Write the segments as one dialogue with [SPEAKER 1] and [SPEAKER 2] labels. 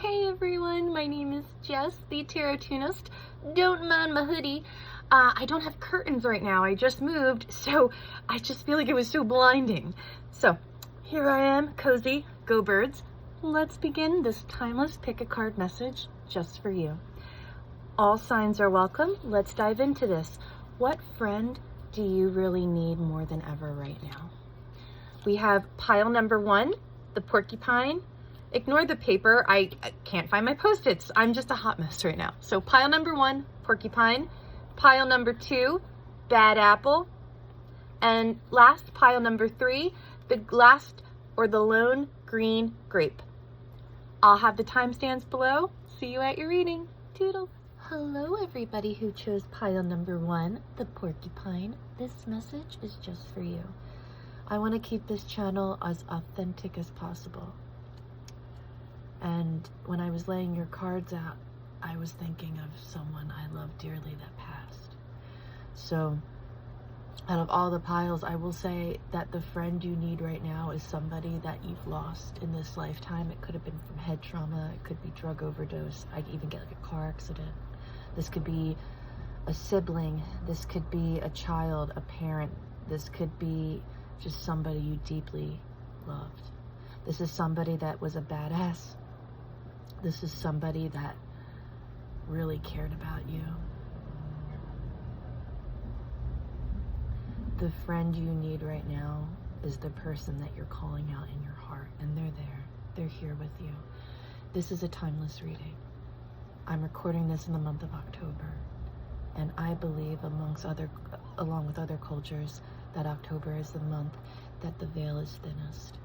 [SPEAKER 1] Hey everyone, my name is Jess, the Tarotunist. Don't mind my hoodie. I don't have curtains right now. I just moved, so I just feel like it was so blinding. So here I am, cozy, go birds. Let's begin this timeless pick a card message just for you. All signs are welcome. Let's dive into this. What friend do you really need more than ever right now? We have pile number 1, the porcupine. Ignore the paper. I can't find my Post-its. I'm just a hot mess right now. So pile number 1, porcupine. Pile number 2, bad apple. And last, pile number 3, the last or the lone green grape. I'll have the timestamps below. See you at your reading. Toodles. Hello everybody who chose pile number 1, the porcupine. This message is just for you. I want to keep this channel as authentic as possible. And when I was laying your cards out, I was thinking of someone I love dearly that passed. So out of all the piles, I will say that the friend you need right now is somebody that you've lost in this lifetime. It could have been from head trauma. It could be drug overdose. I could even get like a car accident. This could be a sibling. This could be a child, a parent. This could be just somebody you deeply loved. This is somebody that was a badass. This is somebody that really cared about you. The friend you need right now is the person that you're calling out in your heart, and they're there. They're here with you. This is a timeless reading. I'm recording this in the month of October, and I believe along with other cultures, that October is the month that the veil is thinnest.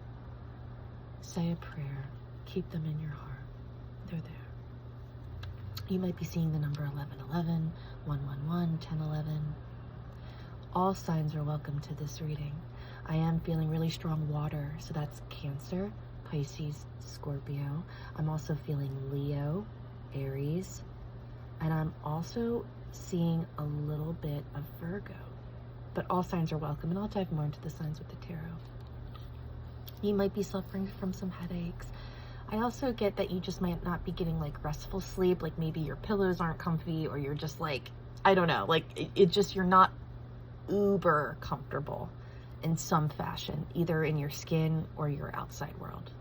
[SPEAKER 1] Say a prayer. Keep them in your heart. They're there. You might be seeing the number 1111, 111, 1011. All signs are welcome to this reading. I am feeling really strong water, so that's Cancer, Pisces, Scorpio. I'm also feeling Leo, Aries, and I'm also seeing a little bit of Virgo. But all signs are welcome, and I'll dive more into the signs with the tarot. You might be suffering from some headaches. I also get that you just might not be getting like restful sleep, like maybe your pillows aren't comfy, or you're just like, I don't know, like you're not uber comfortable in some fashion, either in your skin or your outside world.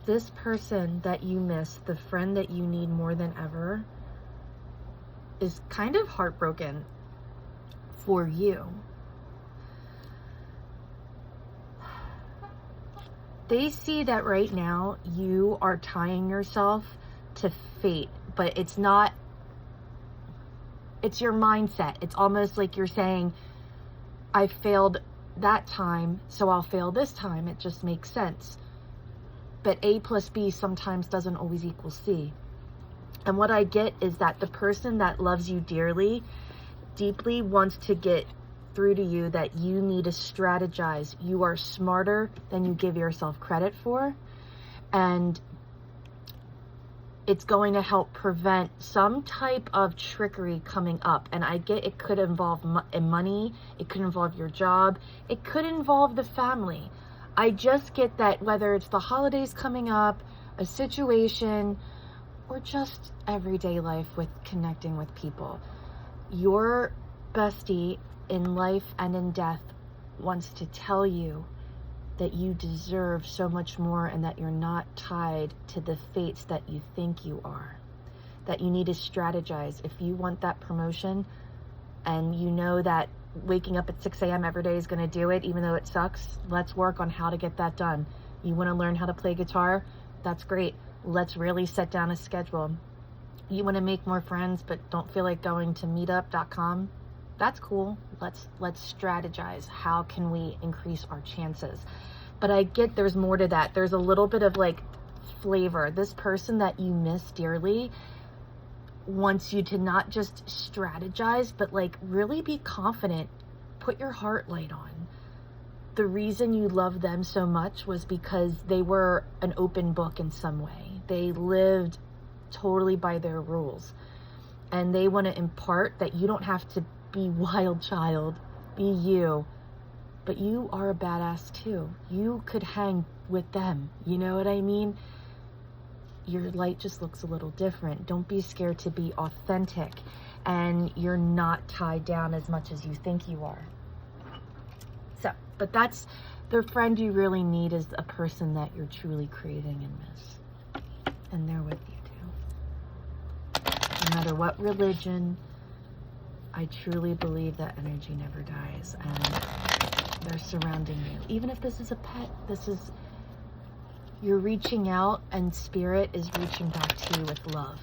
[SPEAKER 1] This person that you miss, the friend that you need more than ever, is kind of heartbroken for you. They see that right now you are tying yourself to fate, but it's not, it's your mindset. It's almost like you're saying, I failed that time, so I'll fail this time. It just makes sense. But A plus B sometimes doesn't always equal C. And what I get is that the person that loves you dearly, deeply wants to get through to you that you need to strategize. You are smarter than you give yourself credit for. And it's going to help prevent some type of trickery coming up. And I get it could involve money. It could involve your job. It could involve the family. I just get that whether it's the holidays coming up, a situation, or just everyday life with connecting with people, your bestie in life and in death wants to tell you that you deserve so much more and that you're not tied to the fates that you think you are, that you need to strategize. If you want that promotion and you know that waking up at 6 a.m. every day is going to do it, even though it sucks, let's work on how to get that done. You want to learn how to play guitar? That's great. Let's really set down a schedule. You want to make more friends but don't feel like going to meetup.com? That's cool. Let's strategize. How can we increase our chances? But I get there's more to that. There's a little bit of like flavor. This person that you miss dearly wants you to not just strategize, but like really be confident. Put your heart light on. The reason you love them so much was because they were an open book in some way. They lived totally by their rules. And they want to impart that you don't have to be wild child, be you, but you are a badass too. You could hang with them. You know what I mean? Your light just looks a little different. Don't be scared to be authentic. And you're not tied down as much as you think you are. So, but that's the friend you really need, is a person that you're truly craving and miss. And they're with you too. No matter what religion, I truly believe that energy never dies, and they're surrounding you. Even if this is a pet, you're reaching out, and spirit is reaching back to you with love,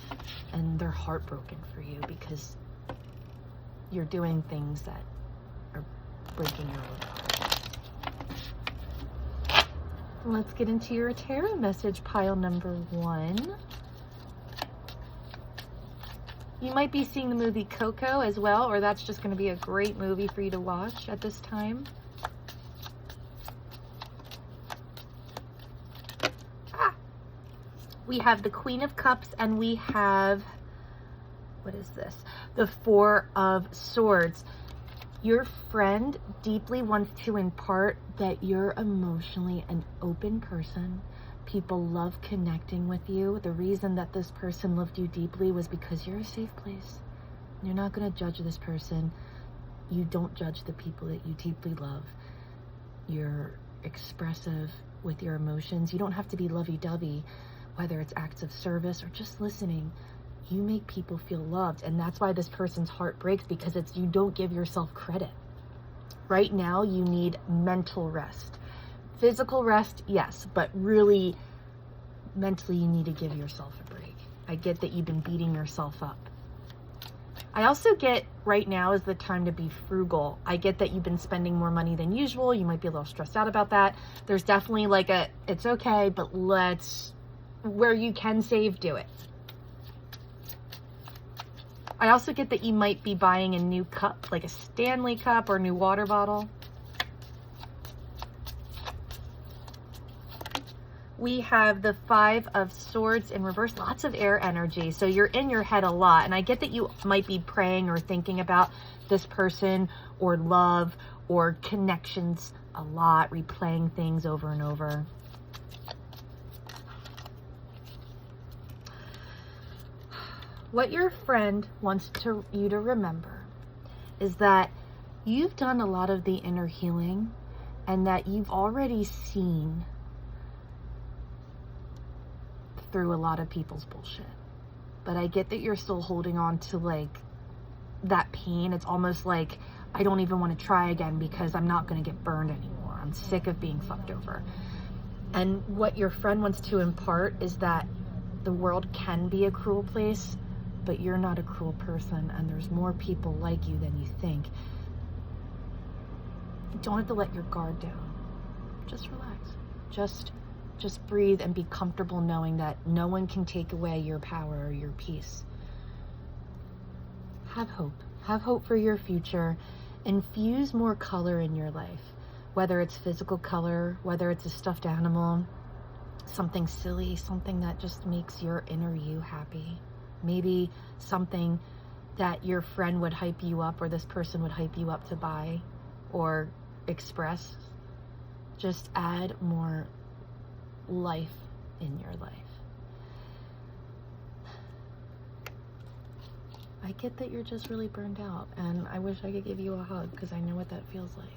[SPEAKER 1] and they're heartbroken for you because you're doing things that are breaking your own heart. Let's get into your tarot message pile number 1. You might be seeing the movie Coco as well, or that's just going to be a great movie for you to watch at this time. We have the Queen of Cups, and we have, what is this? The Four of Swords. Your friend deeply wants to impart that you're emotionally an open person. People love connecting with you. The reason that this person loved you deeply was because you're a safe place. You're not going to judge this person. You don't judge the people that you deeply love. You're expressive with your emotions. You don't have to be lovey-dovey, whether it's acts of service or just listening. You make people feel loved, and that's why this person's heart breaks, because you don't give yourself credit. Right now, you need mental rest. Physical rest, yes, but really, mentally, you need to give yourself a break. I get that you've been beating yourself up. I also get right now is the time to be frugal. I get that you've been spending more money than usual. You might be a little stressed out about that. There's definitely like it's okay, but where you can save, do it. I also get that you might be buying a new cup, like a Stanley cup or a new water bottle. We have the Five of Swords in reverse, lots of air energy. So you're in your head a lot. And I get that you might be praying or thinking about this person or love or connections a lot, replaying things over and over. What your friend wants you to remember is that you've done a lot of the inner healing, and that you've already seen through a lot of people's bullshit. But I get that you're still holding on to like that pain. It's almost like, I don't even want to try again because I'm not going to get burned anymore. I'm sick of being fucked over. And what your friend wants to impart is that the world can be a cruel place, but you're not a cruel person, and there's more people like you than you think. You don't have to let your guard down. Just relax. Just breathe and be comfortable knowing that no one can take away your power or your peace. Have hope. Have hope for your future. Infuse more color in your life, whether it's physical color, whether it's a stuffed animal, something silly, something that just makes your inner you happy. Maybe something that your friend would hype you up, or this person would hype you up to buy or express. Just add more life in your life. I get that you're just really burned out, and I wish I could give you a hug because I know what that feels like.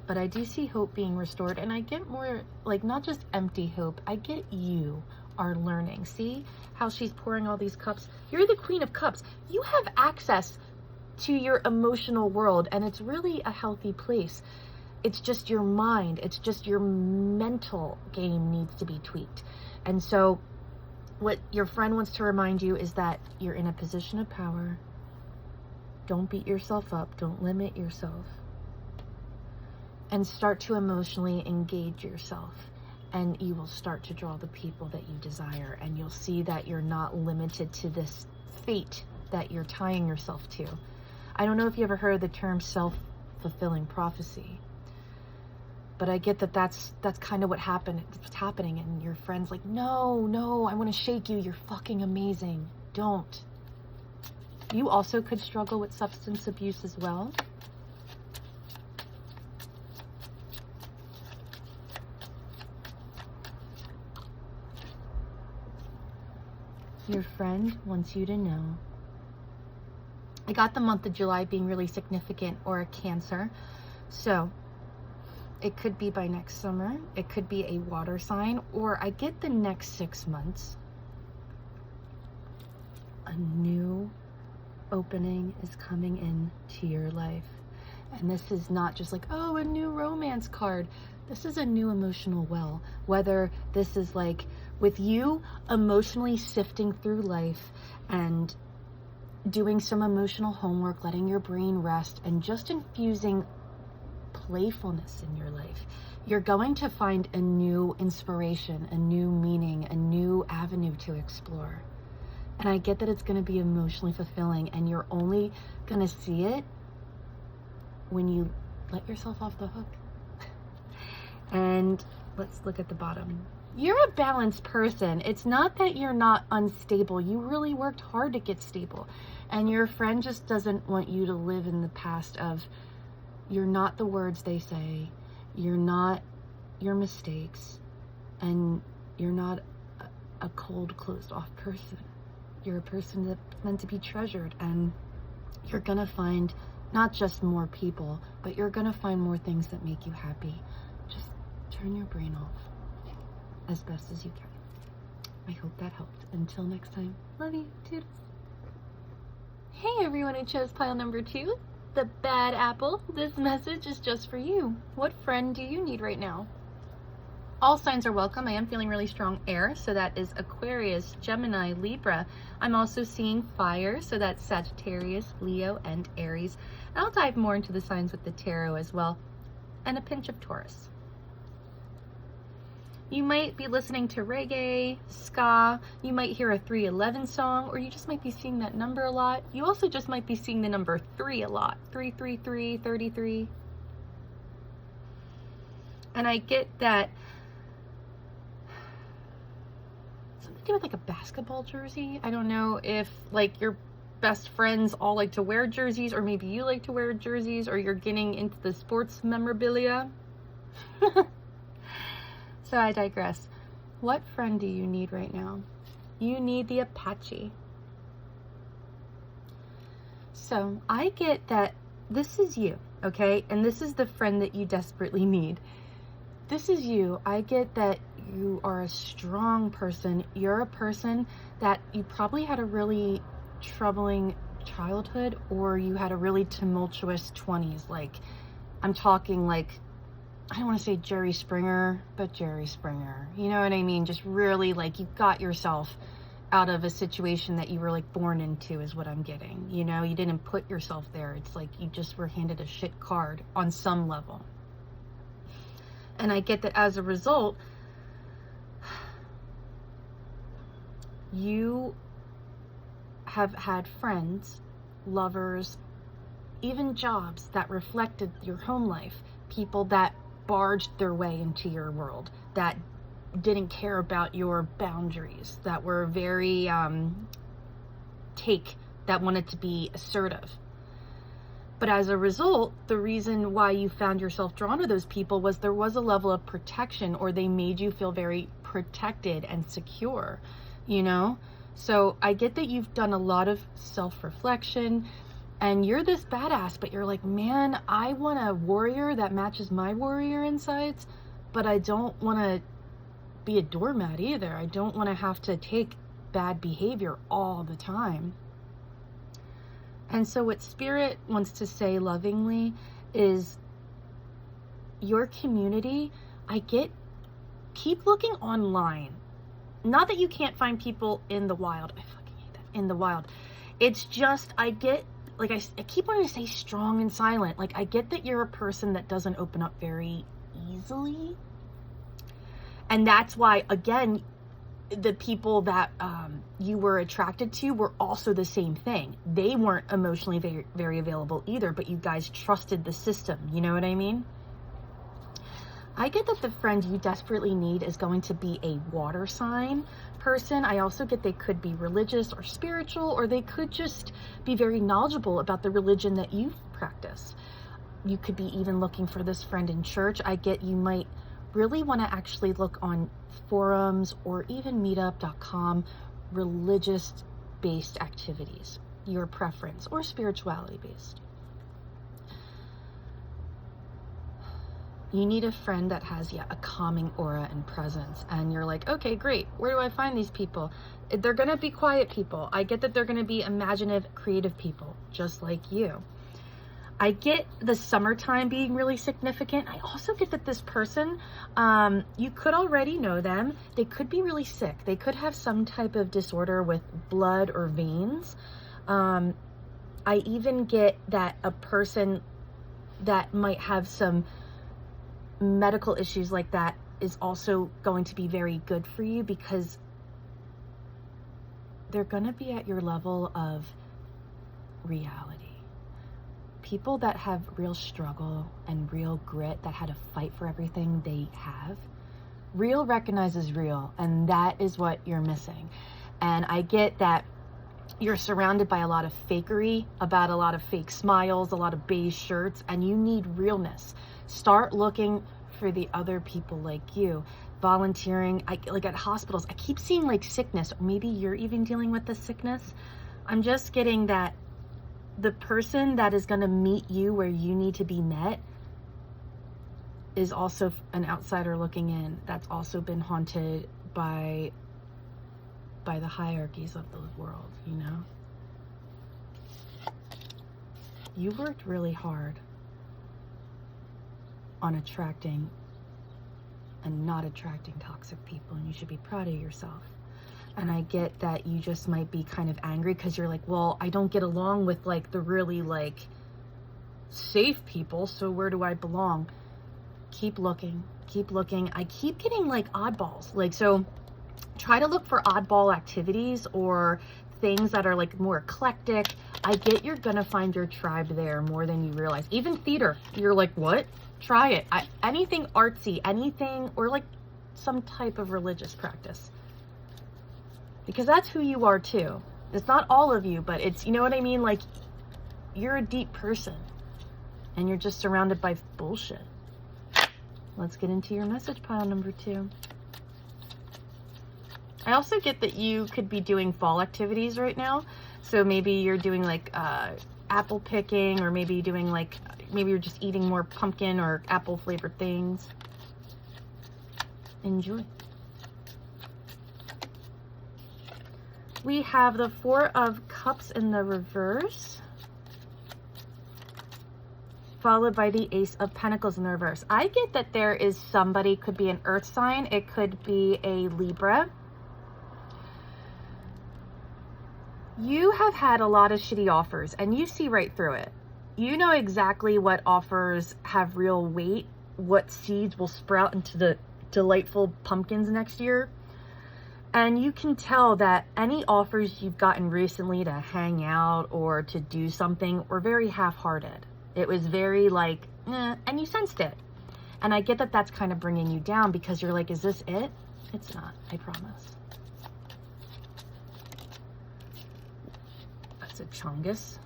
[SPEAKER 1] But I do see hope being restored, and I get more, like, not just empty hope. I get you are learning. See how she's pouring all these cups? You're the Queen of Cups. You have access to your emotional world, and it's really a healthy place. It's just your mind. It's just your mental game needs to be tweaked. And so what your friend wants to remind you is that you're in a position of power. Don't beat yourself up. Don't limit yourself. And start to emotionally engage yourself. And you will start to draw the people that you desire. And you'll see that you're not limited to this fate that you're tying yourself to. I don't know if you ever heard of the term self-fulfilling prophecy. But I get that that's kind of what's happening. And your friend's like, no, I want to shake you. You're fucking amazing. Don't. You also could struggle with substance abuse as well. Your friend wants you to know. I got the month of July being really significant, or a Cancer. So it could be by next summer. It could be a water sign, or I get the next 6 months. A new opening is coming into your life. And this is not just like, oh, a new romance card. This is a new emotional well. Whether this is like with you emotionally sifting through life and doing some emotional homework, letting your brain rest, and just infusing playfulness in your life, you're going to find a new inspiration, a new meaning, a new avenue to explore. And I get that it's going to be emotionally fulfilling, and you're only going to see it when you let yourself off the hook. And let's look at the bottom. You're a balanced person. It's not that you're not unstable. You really worked hard to get stable. And your friend just doesn't want you to live in the past of, you're not the words they say, you're not your mistakes, and you're not a cold, closed off person. You're a person that's meant to be treasured, and you're gonna find not just more people, but you're gonna find more things that make you happy. Just turn your brain off as best as you can. I hope that helped. Until next time, love you, toodles. Hey everyone who chose pile number 2, the bad apple. This message is just for you. What friend do you need right now? All signs are welcome. I am feeling really strong air, so that is Aquarius, Gemini, Libra. I'm also seeing fire, so that's Sagittarius, Leo, and Aries. And I'll dive more into the signs with the tarot as well, and a pinch of Taurus. You might be listening to reggae, ska, you might hear a 311 song, or you just might be seeing that number a lot. You also just might be seeing the number 3 a lot. 333, 33. And I get that something to do with like a basketball jersey. I don't know if like your best friends all like to wear jerseys, or maybe you like to wear jerseys, or you're getting into the sports memorabilia. So I digress. What friend do you need right now? You need the Apache. So I get that this is you, okay? And this is the friend that you desperately need. This is you. I get that you are a strong person. You're a person that you probably had a really troubling childhood, or you had a really tumultuous 20s. Like, I'm talking like, I don't want to say Jerry Springer, but Jerry Springer. You know what I mean? Just really like you got yourself out of a situation that you were like born into is what I'm getting. You know, you didn't put yourself there. It's like you just were handed a shit card on some level. And I get that as a result, you have had friends, lovers, even jobs that reflected your home life. People that barged their way into your world, that didn't care about your boundaries, that were very that wanted to be assertive. But as a result, the reason why you found yourself drawn to those people was there was a level of protection, or they made you feel very protected and secure, you know? So I get that you've done a lot of self-reflection, and you're this badass, but you're like, man, I want a warrior that matches my warrior insides, but I don't want to be a doormat either. I don't want to have to take bad behavior all the time. And so what Spirit wants to say lovingly is your community, keep looking online. Not that you can't find people in the wild. I fucking hate that. In the wild. It's just, I keep wanting to say strong and silent. Like, I get that you're a person that doesn't open up very easily. And that's why, again, the people that you were attracted to were also the same thing. They weren't emotionally very, very available either, but you guys trusted the system. You know what I mean? I get that the friend you desperately need is going to be a water sign person. I also get they could be religious or spiritual, or they could just be very knowledgeable about the religion that you've practiced. You could be even looking for this friend in church. I get you might really want to actually look on forums or even meetup.com religious-based activities, your preference, or spirituality-based. You need a friend that has, a calming aura and presence. And you're like, okay, great. Where do I find these people? They're going to be quiet people. I get that they're going to be imaginative, creative people, just like you. I get the summertime being really significant. I also get that this person, you could already know them. They could be really sick. They could have some type of disorder with blood or veins. I even get that a person that might have some medical issues like that is also going to be very good for you, because they're going to be at your level of reality. People that have real struggle and real grit, that had to fight for everything they have, real recognizes real, and that is what you're missing. And I get that you're surrounded by a lot of fakery, about a lot of fake smiles, a lot of beige shirts, and you need realness. Start looking for the other people like you. Volunteering, like at hospitals, I keep seeing like sickness, or maybe you're even dealing with the sickness. I'm just getting that the person that is going to meet you where you need to be met is also an outsider looking in, that's also been haunted by the hierarchies of the world, you know? You worked really hard on attracting and not attracting toxic people, and you should be proud of yourself. And I get that you just might be kind of angry because you're like, well, I don't get along with like the really like safe people, so where do I belong? Keep looking, keep looking. I keep getting like oddballs. Like, so try to look for oddball activities or things that are like more eclectic. I get you're gonna find your tribe there more than you realize. Even theater, you're like, what? Try it. Anything artsy, anything, or like some type of religious practice. Because that's who you are too. It's not all of you, but it's, you know what I mean? Like, you're a deep person and you're just surrounded by bullshit. Let's get into your message pile number 2. I also get that you could be doing fall activities right now. So maybe you're doing like apple picking, or maybe doing like, maybe you're just eating more pumpkin or apple flavored things. Enjoy. We have the 4 of Cups in the reverse, followed by the Ace of Pentacles in the reverse. I get that there is somebody, could be an earth sign, it could be a Libra. You have had a lot of shitty offers and you see right through it. You know exactly what offers have real weight, what seeds will sprout into the delightful pumpkins next year. And you can tell that any offers you've gotten recently to hang out or to do something were very half-hearted. It was very like, and you sensed it. And I get that that's kind of bringing you down because you're like, is this it? It's not, I promise. That's a Chungus.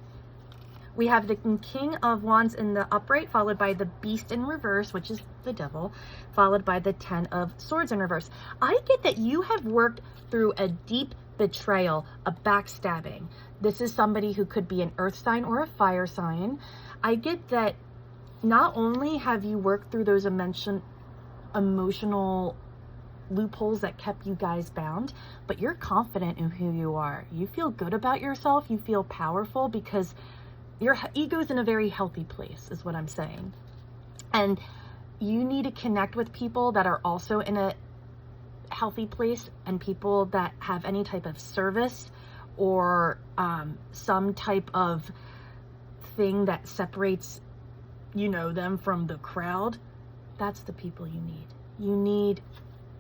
[SPEAKER 1] We have the King of Wands in the upright, followed by the Beast in reverse, which is the devil, followed by the 10 of Swords in reverse. I get that you have worked through a deep betrayal, a backstabbing. This is somebody who could be an earth sign or a fire sign. I get that not only have you worked through those emotional loopholes that kept you guys bound, but you're confident in who you are. You feel good about yourself. You feel powerful because your ego's in a very healthy place, is what I'm saying. And you need to connect with people that are also in a healthy place, and people that have any type of service or some type of thing that separates, them from the crowd. That's the people you need. You need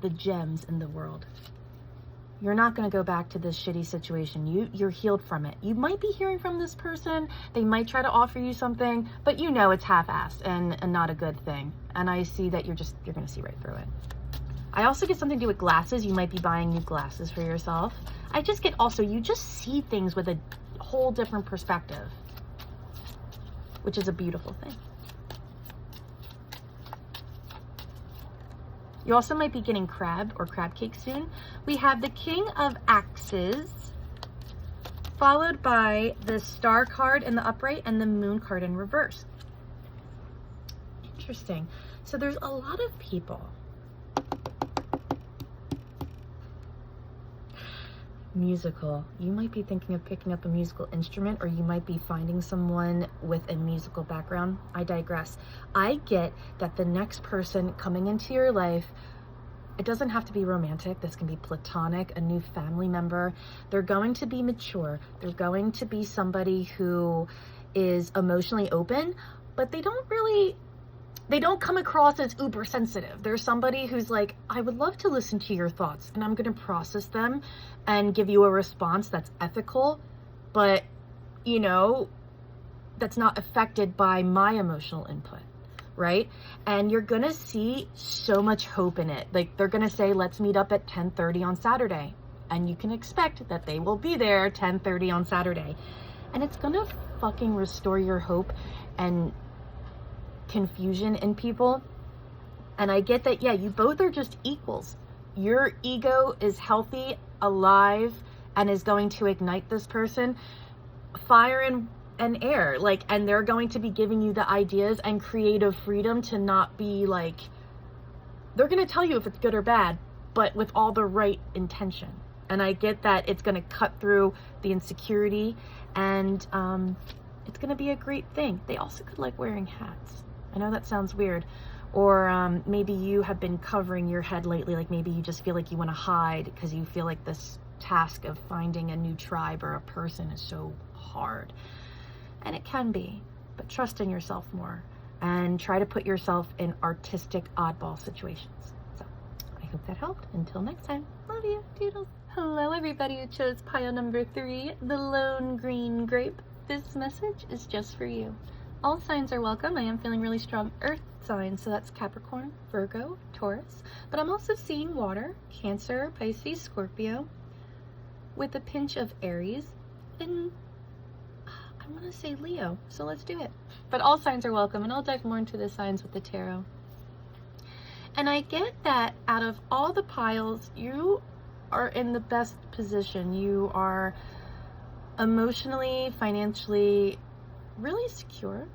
[SPEAKER 1] the gems in the world. You're not going to go back to this shitty situation. You're healed from it. You might be hearing from this person. They might try to offer you something, but it's half-assed and not a good thing. And I see that you're going to see right through it. I also get something to do with glasses. You might be buying new glasses for yourself. I just get also, you just see things with a whole different perspective, which is a beautiful thing. You also might be getting crab or crab cake soon. We have the King of Axes, followed by the Star card in the upright and the Moon card in reverse. Interesting. So there's a lot of people. Musical. You might be thinking of picking up a musical instrument, or you might be finding someone with a musical background. I digress. I get that the next person coming into your life, it doesn't have to be romantic. This can be platonic, a new family member. They're going to be mature. They're going to be somebody who is emotionally open, but they don't come across as uber sensitive. There's somebody who's like, I would love to listen to your thoughts, and I'm going to process them and give you a response that's ethical, but, you know, that's not affected by my emotional input, right? And you're going to see so much hope in it. Like, they're going to say, let's meet up at 10:30 on Saturday. And you can expect that they will be there 10:30 on Saturday. And it's going to fucking restore your hope and confusion in people. And I get that, yeah, you both are just equals. Your ego is healthy, alive, and is going to ignite this person. Fire and air, like, and they're going to be giving you the ideas and creative freedom to not be like, they're going to tell you if it's good or bad, but with all the right intention. And I get that it's going to cut through the insecurity, and it's going to be a great thing. They also could like wearing hats. I know that sounds weird. Or maybe you have been covering your head lately, like maybe you just feel like you want to hide because you feel like this task of finding a new tribe or a person is so hard. And it can be, but trust in yourself more and try to put yourself in artistic oddball situations. So I hope that helped. Until next time, love you, doodles. Hello everybody who chose pile number 3, the lone green grape. This message is just for you. All signs are welcome. I am feeling really strong earth signs, so that's Capricorn, Virgo, Taurus, but I'm also seeing water, Cancer, Pisces, Scorpio, with a pinch of Aries, and I want to say Leo, so let's do it. But all signs are welcome, and I'll dive more into the signs with the tarot. And I get that out of all the piles, you are in the best position. You are emotionally, financially, really secure.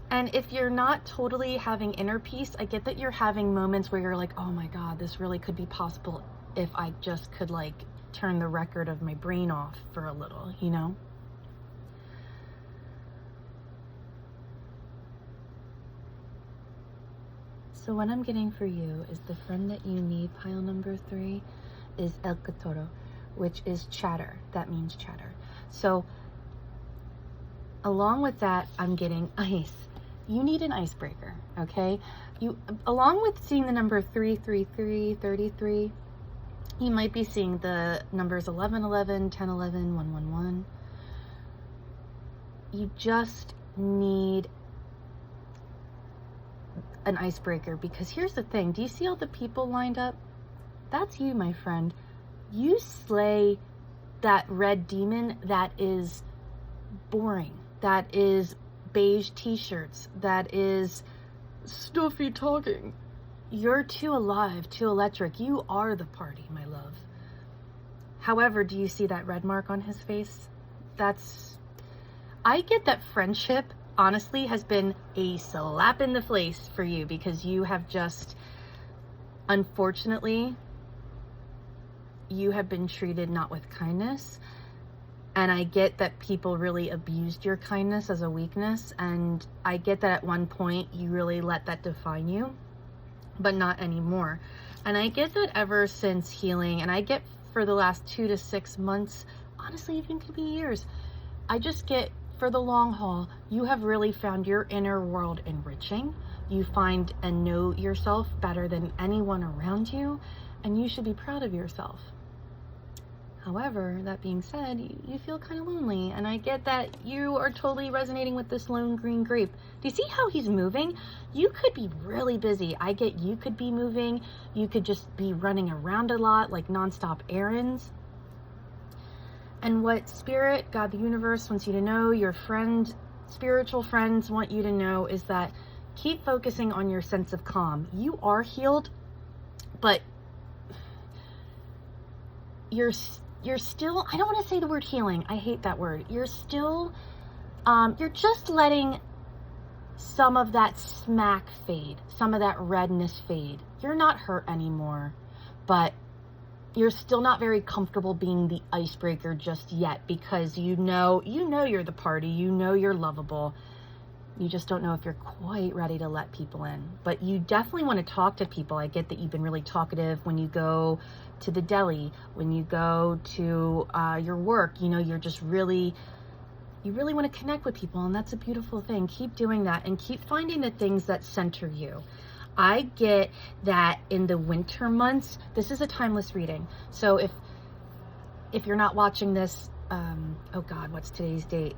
[SPEAKER 1] And if you're not totally having inner peace, I get that you're having moments where you're like, oh my God, this really could be possible if I just could like turn the record of my brain off for a little, you know? So what I'm getting for you is the friend that you need, pile number 3, is El Catoro, which is chatter. That means chatter. So along with that, I'm getting ice. You need an icebreaker, okay? You, along with seeing the number 333, 33, you might be seeing the numbers 1111, 1011, 111. You just need an icebreaker, because here's the thing. Do you see all the people lined up? That's you, my friend. You slay that red demon that is boring, that is beige t-shirts, that is stuffy talking. You're too alive, too electric. You are the party, my love. However, do you see that red mark on his face? I get that friendship, honestly, has been a slap in the face for you, because you have just, unfortunately, you have been treated not with kindness. And I get that people really abused your kindness as a weakness. And I get that at one point you really let that define you, but not anymore. And I get that ever since healing, and I get for the last 2 to 6 months, honestly, even could be years, I just get for the long haul, you have really found your inner world enriching. You find and know yourself better than anyone around you, and you should be proud of yourself. However, that being said, you feel kind of lonely, and I get that you are totally resonating with this lone green grape. Do you see how he's moving? You could be really busy. I get you could be moving. You could just be running around a lot, like nonstop errands. And what Spirit, God, the universe wants you to know, your friend, spiritual friends want you to know, is that keep focusing on your sense of calm. You are healed, but you're still, I don't want to say the word healing. I hate that word. You're still, you're just letting some of that smack fade, some of that redness fade. You're not hurt anymore, but you're still not very comfortable being the icebreaker just yet, because you know you're the party, you know you're lovable. You just don't know if you're quite ready to let people in. But you definitely want to talk to people. I get that you've been really talkative when you go to the deli, when you go to your work. You know, you're just really, you really want to connect with people, and that's a beautiful thing. Keep doing that and keep finding the things that center you. I get that in the winter months, this is a timeless reading. So if you're not watching this, oh God, what's today's date?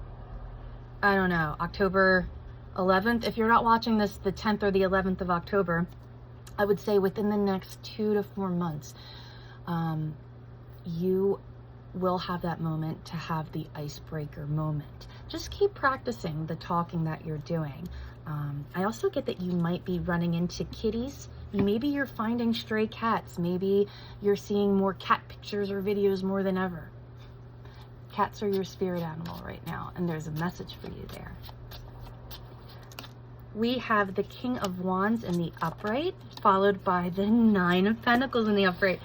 [SPEAKER 1] I don't know, October 11th. If you're not watching this the 10th or the 11th of October, I would say within the next 2 to 4 months, you will have that moment to have the icebreaker moment. Just keep practicing the talking that you're doing. I also get that you might be running into kitties. Maybe you're finding stray cats. Maybe you're seeing more cat pictures or videos more than ever. Cats are your spirit animal right now, and there's a message for you there. We have the King of Wands in the upright, followed by the Nine of Pentacles in the upright.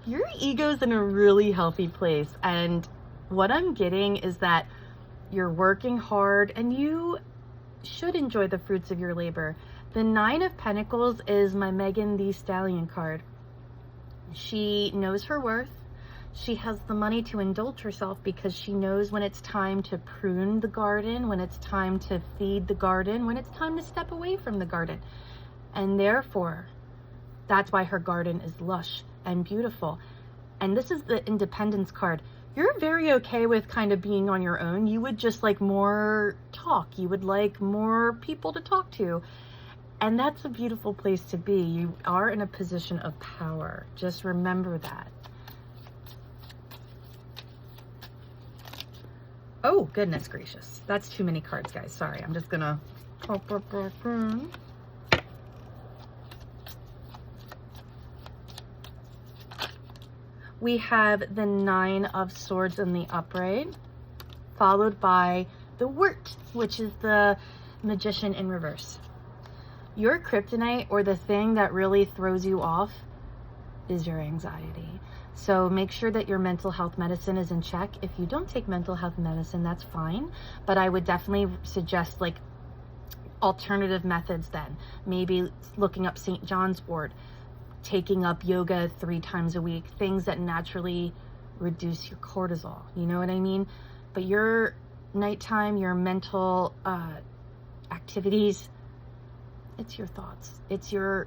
[SPEAKER 1] Your ego's in a really healthy place, and what I'm getting is that you're working hard and you should enjoy the fruits of your labor. The Nine of Pentacles is my Megan Thee Stallion card. She knows her worth. She has the money to indulge herself because she knows when it's time to prune the garden, when it's time to feed the garden, when it's time to step away from the garden. And therefore, that's why her garden is lush and beautiful. And this is the Independence card. You're very okay with kind of being on your own. You would just like more talk. You would like more people to talk to. And that's a beautiful place to be. You are in a position of power. Just remember that. Oh, goodness gracious. That's too many cards, guys. Sorry, I'm just gonna... We have the Nine of Swords in the upright, followed by the Wort, which is the Magician in reverse. Your kryptonite, or the thing that really throws you off, is your anxiety. So make sure that your mental health medicine is in check. If you don't take mental health medicine, that's fine. But I would definitely suggest like alternative methods then. Maybe looking up St. John's wort, taking up yoga 3 times a week, things that naturally reduce your cortisol. You know what I mean? But your nighttime, your mental activities, it's your thoughts. They're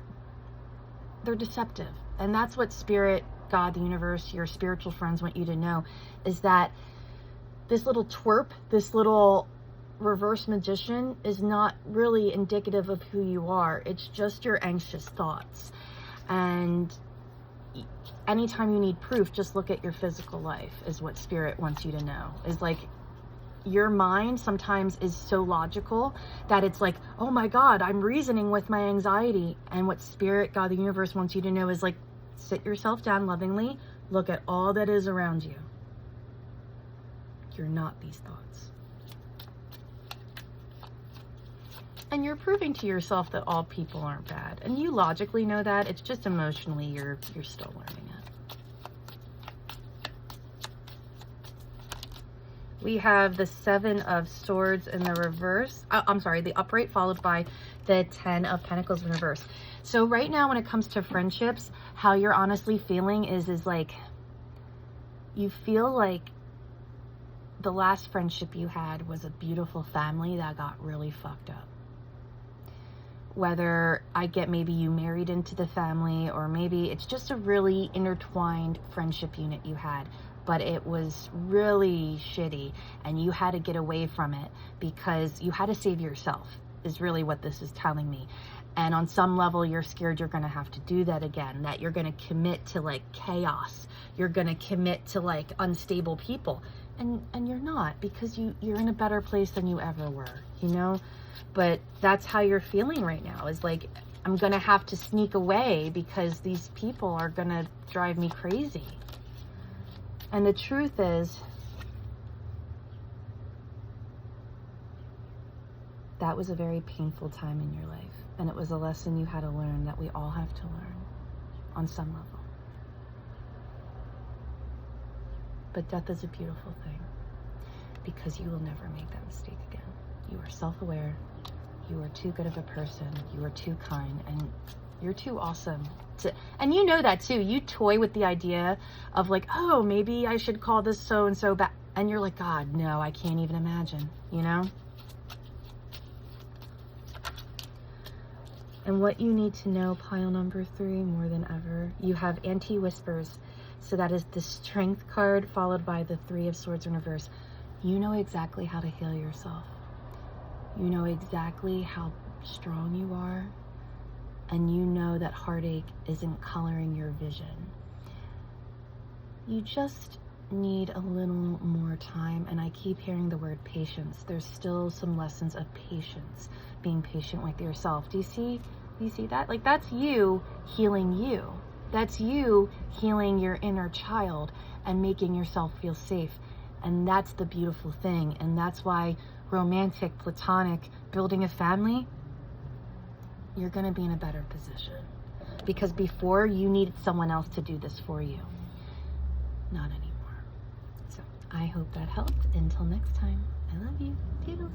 [SPEAKER 1] deceptive. And that's what spirit, God, the universe, your spiritual friends want you to know, is that this little twerp, this little reverse magician is not really indicative of who you are. It's just your anxious thoughts. And anytime you need proof, just look at your physical life, is what spirit wants you to know. Is like, your mind sometimes is so logical that it's like, oh my God, I'm reasoning with my anxiety. And what spirit, God, the universe wants you to know is like, sit yourself down lovingly, look at all that is around you. You're not these thoughts. And you're proving to yourself that all people aren't bad. And you logically know that. It's just emotionally you're still learning it. We have the Seven of Swords in the reverse. I'm sorry, the upright, followed by the Ten of Pentacles in reverse. So right now when it comes to friendships, how you're honestly feeling is like, you feel like the last friendship you had was a beautiful family that got really fucked up. Whether I get maybe you married into the family, or maybe it's just a really intertwined friendship unit you had, but it was really shitty and you had to get away from it because you had to save yourself, is really what this is telling me. And on some level, you're scared you're going to have to do that again, that you're going to commit to like chaos. You're going to commit to like unstable people. And you're not, because you're in a better place than you ever were, you know? But that's how you're feeling right now, is like, I'm going to have to sneak away because these people are going to drive me crazy. And the truth is, that was a very painful time in your life. And it was a lesson you had to learn, that we all have to learn on some level. But death is a beautiful thing, because you will never make that mistake again. You are self-aware. You are too good of a person. You are too kind, and you're too awesome. And you know that too. You toy with the idea of like, oh, maybe I should call this so-and-so back. And you're like, God, no, I can't even imagine, you know? And what you need to know, pile number 3, more than ever, you have anti-whispers. So that is the Strength card followed by the 3 of Swords in reverse. You know exactly how to heal yourself. You know exactly how strong you are. And you know that heartache isn't coloring your vision. You just need a little more time. And I keep hearing the word patience. There's still some lessons of patience, being patient with yourself. Do you see that? Like, that's you healing you. That's you healing your inner child and making yourself feel safe. And that's the beautiful thing. And that's why romantic, platonic, building a family, you're going to be in a better position. Because before, you needed someone else to do this for you. Not anymore. So I hope that helped. Until next time, I love you. Toodles.